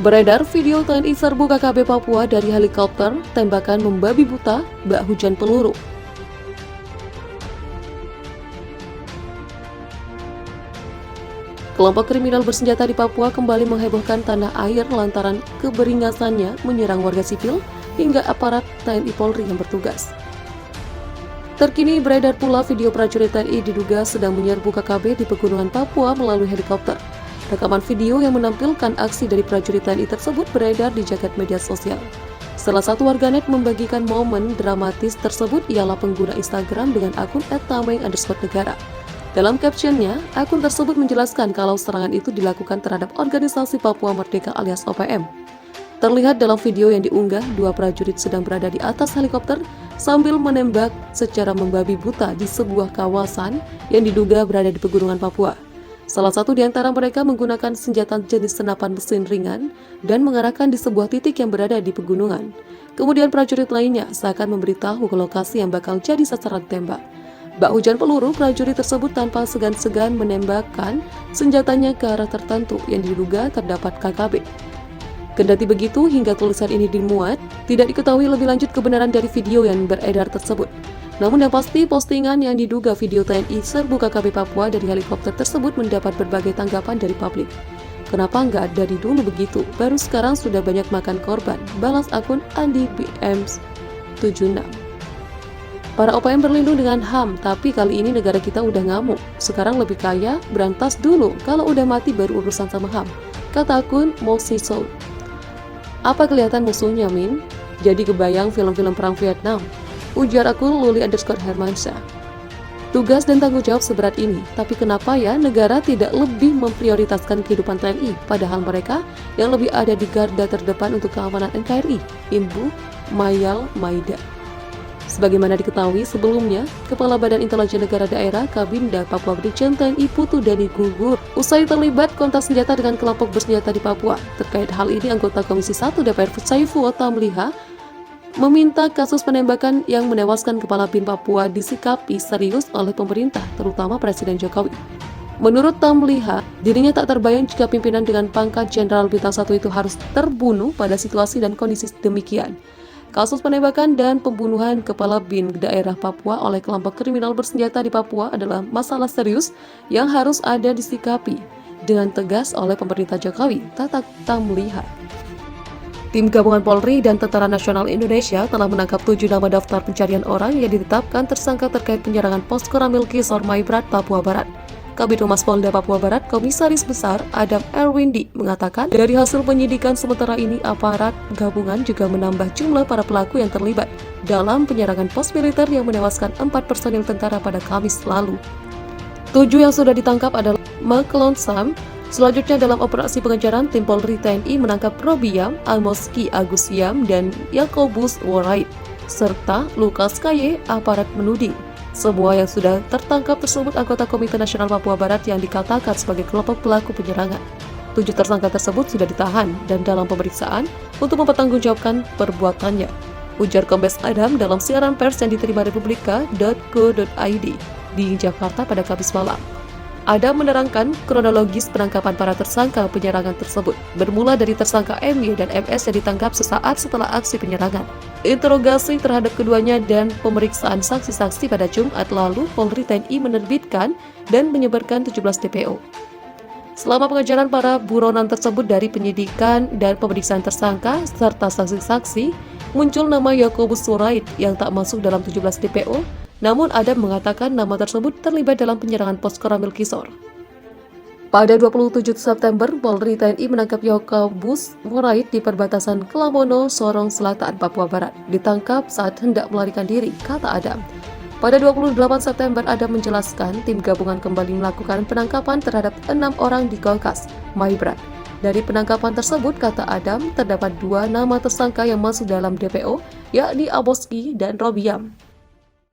Beredar video TNI serbu KKB Papua dari helikopter, tembakan membabi buta, bak hujan peluru. Kelompok kriminal bersenjata di Papua kembali menghebohkan tanah air lantaran keberingasannya menyerang warga sipil hingga aparat TNI Polri yang bertugas. Terkini beredar pula video prajurit TNI diduga sedang menyerbu KKB di pegunungan Papua melalui helikopter. Rekaman video yang menampilkan aksi dari prajurit TNI tersebut beredar di jagat media sosial. Salah satu warganet membagikan momen dramatis tersebut ialah pengguna Instagram dengan akun @tameng_negara. Dalam captionnya, akun tersebut menjelaskan kalau serangan itu dilakukan terhadap organisasi Papua Merdeka alias OPM. Terlihat dalam video yang diunggah, dua prajurit sedang berada di atas helikopter sambil menembak secara membabi buta di sebuah kawasan yang diduga berada di pegunungan Papua. Salah satu di antara mereka menggunakan senjata jenis senapan mesin ringan dan mengarahkan di sebuah titik yang berada di pegunungan. Kemudian prajurit lainnya seakan memberitahu ke lokasi yang bakal jadi sasaran tembak. Bak hujan peluru, prajurit tersebut tanpa segan-segan menembakkan senjatanya ke arah tertentu yang diduga terdapat KKB. Kendati begitu, hingga tulisan ini dimuat, tidak diketahui lebih lanjut kebenaran dari video yang beredar tersebut. Namun yang pasti, postingan yang diduga video TNI serbu KKB Papua dari helikopter tersebut mendapat berbagai tanggapan dari publik. Kenapa nggak dari dulu begitu? Baru sekarang sudah banyak makan korban, balas akun Andi BM76. Para OPM berlindung dengan HAM, tapi kali ini negara kita udah ngamuk. Sekarang lebih kaya, berantas dulu. Kalau udah mati baru urusan sama HAM. Kata akun Mosiso. Apa kelihatan musuhnya, Min? Jadi kebayang film-film perang Vietnam. Ujar akun Luli_Hermansyah. Tugas dan tanggung jawab seberat ini, tapi kenapa ya negara tidak lebih memprioritaskan kehidupan TNI, padahal mereka yang lebih ada di garda terdepan untuk keamanan NKRI, Ibu Mayal Maida. Sebagaimana diketahui sebelumnya, Kepala Badan Intelijen Negara Daerah Kabinda Papua Brigjen TNI Putu Dani gugur usai terlibat kontak senjata dengan kelompok bersenjata di Papua. Terkait hal ini, anggota Komisi 1 DPR Saiful Tamliha meminta kasus penembakan yang menewaskan Kepala BIN Papua disikapi serius oleh pemerintah, terutama Presiden Jokowi. Menurut Tamliha, dirinya tak terbayang jika pimpinan dengan pangkat Jenderal Bintang 1 itu harus terbunuh pada situasi dan kondisi demikian. Kasus penembakan dan pembunuhan Kepala BIN daerah Papua oleh kelompok kriminal bersenjata di Papua adalah masalah serius yang harus ada disikapi dengan tegas oleh pemerintah Jokowi, kata Tamliha. Tim Gabungan Polri dan Tentara Nasional Indonesia telah menangkap 7 nama daftar pencarian orang yang ditetapkan tersangka terkait penyerangan Posko Ramil Kisor Maibrat, Papua Barat. Kabid Humas Polda Papua Barat, Komisaris Besar Adam Erwindi mengatakan, dari hasil penyidikan sementara ini aparat gabungan juga menambah jumlah para pelaku yang terlibat dalam penyerangan pos militer yang menewaskan 4 personil tentara pada Kamis lalu. 7 yang sudah ditangkap adalah Makelon Sam. Selanjutnya dalam operasi pengejaran, tim Polri TNI menangkap Robi Yam, Almoski Agus Yam, dan Yakobus Worait, serta Lukas Kaye, aparat menuding. Semua yang sudah tertangkap tersebut anggota Komite Nasional Papua Barat yang dikatakan sebagai kelompok pelaku penyerangan. 7 tersangka tersebut sudah ditahan dan dalam pemeriksaan untuk mempertanggungjawabkan perbuatannya, ujar Kombes Adam dalam siaran pers yang diterima Republika.co.id di Jakarta pada Kamis malam. Adam menerangkan kronologis penangkapan para tersangka penyerangan tersebut, bermula dari tersangka MY dan MS yang ditangkap sesaat setelah aksi penyerangan. Interogasi terhadap keduanya dan pemeriksaan saksi-saksi pada Jumat lalu, Polri TNI menerbitkan dan menyebarkan 17 DPO. Selama pengejaran para buronan tersebut dari penyidikan dan pemeriksaan tersangka serta saksi-saksi, muncul nama Yakobus Worait yang tak masuk dalam 17 DPO, namun Adam mengatakan nama tersebut terlibat dalam penyerangan Posko Ramil Kisor. Pada 27 September, Polri TNI menangkap Yakobus Worait di perbatasan Kelamono, Sorong Selatan, Papua Barat. Ditangkap saat hendak melarikan diri, kata Adam. Pada 28 September, Adam menjelaskan tim gabungan kembali melakukan penangkapan terhadap 6 orang di Kolkas, Maibrat. Dari penangkapan tersebut, kata Adam, terdapat 2 nama tersangka yang masuk dalam DPO, yakni Aboski dan Robiam.